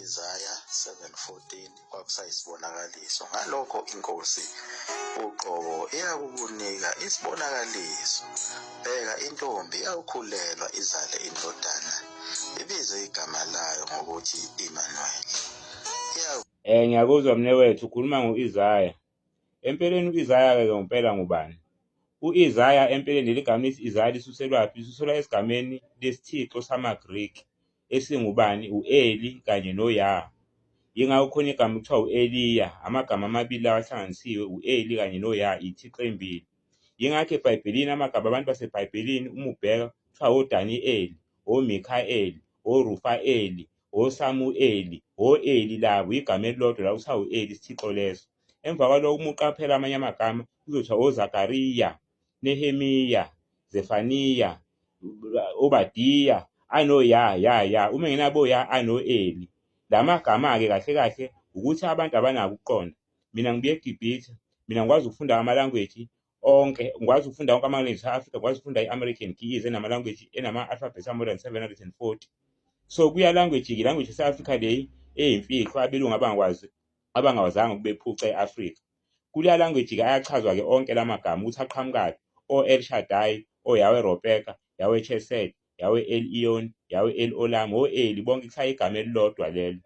Isaya 7:14 kwakusayisibonakaliso. Ngalokho inkosi uqobo iyakukunika isibonakaliso. Bheka, intombi iyawukhulelwa izale indodana, ibize igama layo ngokuthi Immanuel. Ngiyakuzwa mnewethu ukhuluma ngo-Isaya. Empeleni u-Isaya-ke ngempela ngubani? U-Isaya empeleni leli gama lithi Isaya lisuselwaphi? Lisuselwa esigameni lesithixo samaGriki esingubani? U-Eli kanye no-Yah. Yingakho khona igama kuthiwa u-Eliya, amagama amabili lawa ahlanganisiwe, u-Eli kanye no-Yah, ithixo embili. Yingakho eBhayibhelini amagama abantu baseBhayibhelini uma ubheka kuthiwa oDanieli, oMikhayeli, oRufaeli, oSamueli, o-Eli, labo igama elilodwa la kuthiwa u-Eli, isithixo leso. Emva kwalokho uma uqaphela amanye amagama kuzothiwa oZakariya, Nehemiya, Zefaniya, Obadiya, anoYah, uma engenabo Yah ano-Eli. La magama-ke kahle kahle ukuthi abantu abanako ukuqonda. Mina ngibuye eGibhithe, mina ngikwazi ukufunda ama-language onke, ngikwazi ukufunda wonke ama-language e-Africa, ngikwazi ukufunda i-American Keys enama-language enama-alphabets more than 740. So kuya language yase-Africa leyi eyimfihlo abelungu abangawazanga ukubephuca e-Afrika. Kuleya language-ke ayachazwa-ke onke la magama ukuthi aqhamukaphi, o-El Shaddai, o-Yahweh Ropeka, Yahweh Chesed, Yahweh El Iyon, Yahweh El Olam, o-Eli, bonke kushaye igama elilodwa lelo.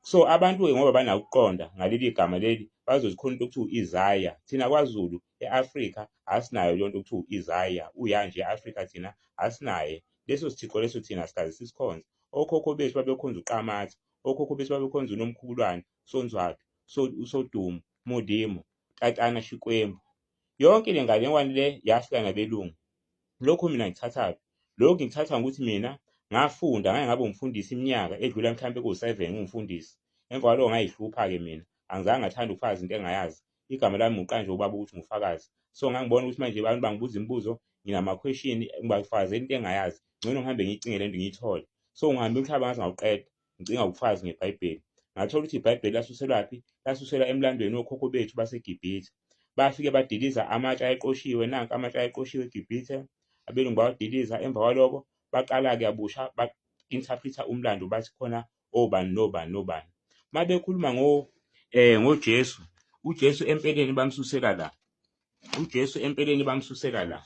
So abantu-ke ngoba banakuqonda ngaleli gama leli bazozikhona into okuthiwa u-Isaya. Thina kwaZulu e-Afrika asinayo leyo nto okuthiwa u-Isaya, uya nje e-Afrika thina asinaye. Leso sithixo leso thina sikaze sisikhonze. Okhokho bethu babekhonza uQamatha, okhokho bethu babekhonza uNomkhubulwane, Sonzwathi, uSodumo, Modimo, Tatana Shikwembu. Yonke le nganekwane le yafika nabelungu. Lokhu mina ngithathaphi? Lokhu ngikuthatha ngokuthi mina ngafunda, ngake ngabe umfundisi iminyaka edlula mhlawumbe ku-7 ngumfundisi. Emva kwalokho ngayihlupha-ke mina, angizange ngathanda ukufazi into engayazi. Igama lami ngiqanje ubaba ukuthi ngufakazi. So ngangibona ukuthi manje abantu bangibuza imibuzo, nginama-question, ngibafazela into engayazi. Ngcono ngihambe ngiyicinge le nto ngiyithole. So ngihambe umhlaba ngathi ngawuqeda, ngicinga ubufazi ngeBhayibheli. Ngathola ukuthi iBhayibheli lasuselwaphi? Lasuselwa emlandweni wokhokho bethu baseGibhithe. Bafike badiliza amatshe ayeqoshiwe, nanka amatshe ayeqoshiwe eGibhithe, abelungu bawadiliza. Emva kwalokho baqala-ke kabusha ba-interpret-a umlando bathi khona obani nobani nobani. Uma bekhuluma ngoJesu, uJesu empeleni bamsusela la. uJesu empeleni bamsusela la.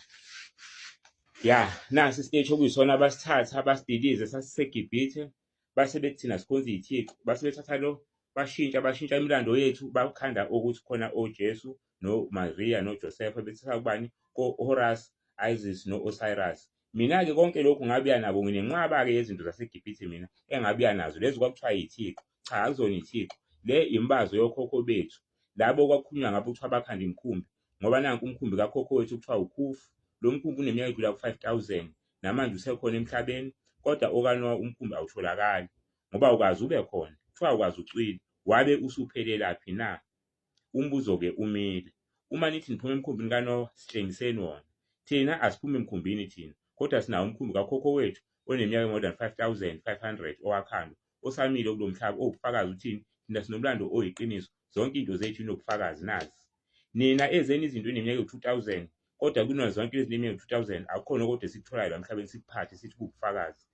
Ya, nasi isiteshi okuyisona basithatha basidilize sasiseGibhithe, base bethi thina sikhonza iy'thixo, base bethatha lo bashintsha imilando yethu, bakhanda ukuthi khona oJesu noMaria noJosepha, bethatha kubani ko-Horus, Isis no-Osiris. Mina-ke konke lokhu ngabiya nabo, nginenqwaba-ke yezinto zaseGibhithe mina engabiya nazo, lezi kwakuthiwa yithixo. Cha, akuzona ithixo, le imbazo yokhokho bethu, labo kwakukhulunywa ngabo kuthiwa bakhanda imikhumbi, ngoba nanku umkhumbi kakhokho wethu kuthiwa uKhufu. Lo mkhumbi uneminyaka edlula ku-5,000 namanje usekhona emhlabeni, kodwa okanowa umkhumbi awutholakali ngoba awukazi ube khona, kuthiwa awukazi ucwile. Wabe usuphelelaphi na? Umbuzo-ke umile. Uma nithi niphuma emkhumbini kaNowa, sitshengiseni wona. Thina asiphumi emkhumbini thina, kodwa sinawo umkhumbi kakhokho wethu oneminyaka more than 5,500 owakhandwa, osamile kulo mhlaba, owubufakazi uthini? Thina sinomlando oyiqiniso, zonke into zethu inobufakazi nazi. Nina ezeni izinto eneminyaka ewu-2000, kodwa kuna zonke lezi neminyaka ewu-2000 akukhona kodwa esikutholayo la emhlabeni sikuphathe sithi kuwubufakazi.